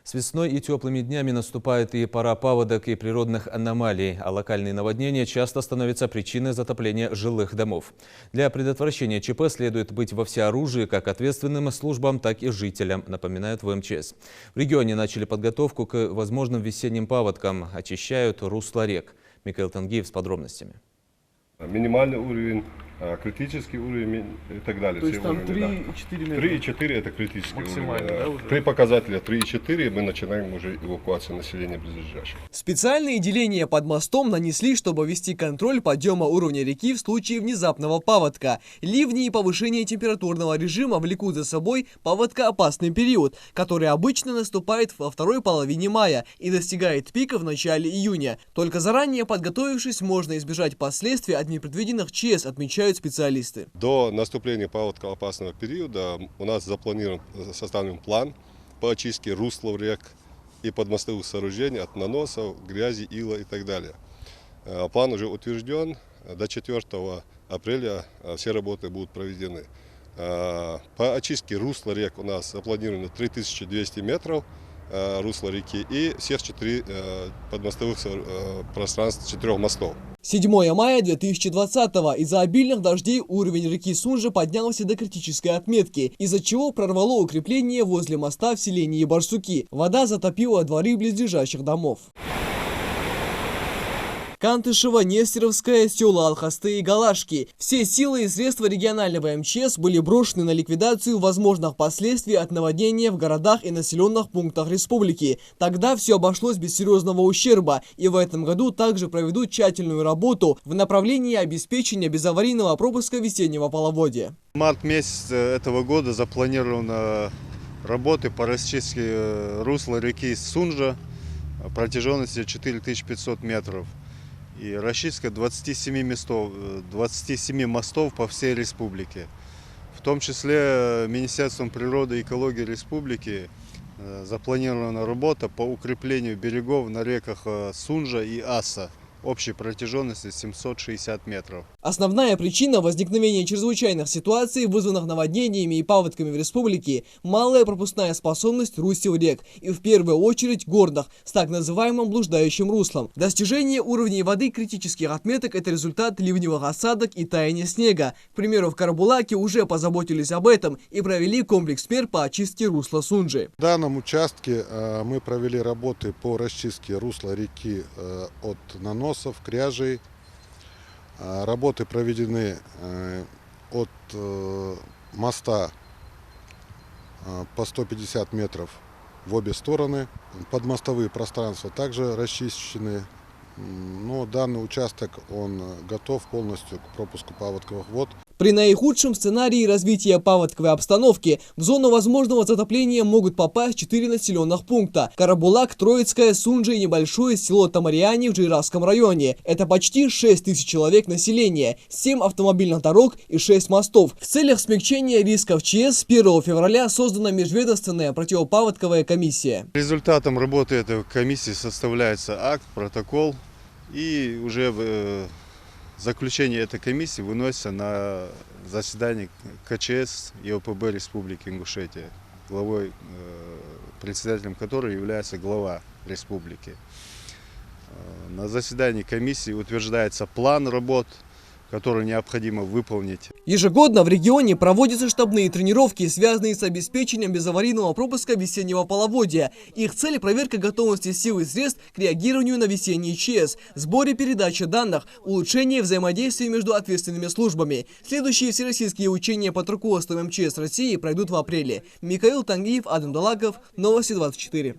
С весной и теплыми днями наступает и пора паводок и природных аномалий, а локальные наводнения часто становятся причиной затопления жилых домов. Для предотвращения ЧП следует быть во всеоружии как ответственным службам, так и жителям, напоминают в МЧС. В регионе начали подготовку к возможным весенним паводкам, очищают русло рек. Михаил Тангиев с подробностями. Минимальный уровень, критический уровень и так далее. То есть там 3,4 метра? 3,4 это критический уровень. Да, уже? При показателе 3,4 мы начинаем уже эвакуацию населения близлежащих. Специальные деления под мостом нанесли, чтобы вести контроль подъема уровня реки в случае внезапного паводка. Ливни и повышение температурного режима влекут за собой паводкоопасный период, который обычно наступает во второй половине мая и достигает пика в начале июня. Только заранее подготовившись, можно избежать последствий от непредвиденных ЧС, отмечают специалисты. До наступления паводкоопасного периода у нас запланирован, составлен план по очистке руслов рек и подмостовых сооружений от наносов, грязи, ила и так далее. План уже утвержден. До 4 апреля все работы будут проведены. По очистке русла рек у нас запланировано 3200 метров русла реки и всех 4 подмостовых пространств 4 мостов. 7 мая 2020-го. Из-за обильных дождей уровень реки Сунжа поднялся до критической отметки, из-за чего прорвало укрепление возле моста в селении Барсуки. Вода затопила дворы близлежащих домов. Кантышево, Нестеровское, села Алхасты и Галашки. Все силы и средства регионального МЧС были брошены на ликвидацию возможных последствий от наводнения в городах и населенных пунктах республики. Тогда все обошлось без серьезного ущерба, и в этом году также проведут тщательную работу в направлении обеспечения безаварийного пропуска весеннего половодья. Март месяц этого года запланированы работы по расчистке русла реки Сунжа протяженностью 4500 метров. И расчистка 27 мостов по всей республике. В том числе Министерством природы и экологии республики запланирована работа по укреплению берегов на реках Сунжа и Аса. Общей протяженности 760 метров. Основная причина возникновения чрезвычайных ситуаций, вызванных наводнениями и паводками в республике, малая пропускная способность русел рек и в первую очередь горных с так называемым блуждающим руслом. Достижение уровней воды критических отметок – это результат ливневых осадок и таяния снега. К примеру, в Карабулаке уже позаботились об этом и провели комплекс мер по очистке русла Сунжи. В данном участке мы провели работы по расчистке русла реки от наносов, кряжей. Работы проведены от моста по 150 метров в обе стороны. Подмостовые пространства также расчищены. Но данный участок он готов полностью к пропуску паводковых вод. При наихудшем сценарии развития паводковой обстановки в зону возможного затопления могут попасть 4 населенных пункта: Карабулак, Троицкое, Сунжа и небольшое село Тамариани в Джейрасском районе. Это почти 6000 человек населения, 7 автомобильных дорог и 6 мостов. В целях смягчения рисков ЧС с 1 февраля создана межведомственная противопаводковая комиссия. Результатом работы этой комиссии составляется акт, протокол, и уже заключение этой комиссии выносится на заседание КЧС и ОПБ Республики Ингушетия, председателем которой является глава республики. На заседании комиссии утверждается план работ, который необходимо выполнить. Ежегодно в регионе проводятся штабные тренировки, связанные с обеспечением безаварийного пропуска весеннего половодья. Их цель – проверка готовности сил и средств к реагированию на весенний ЧС, сборе передачи данных, улучшение взаимодействия между ответственными службами. Следующие всероссийские учения под руководством МЧС России пройдут в апреле. Михаил Тангиев, Адам Далаков, Новости 24.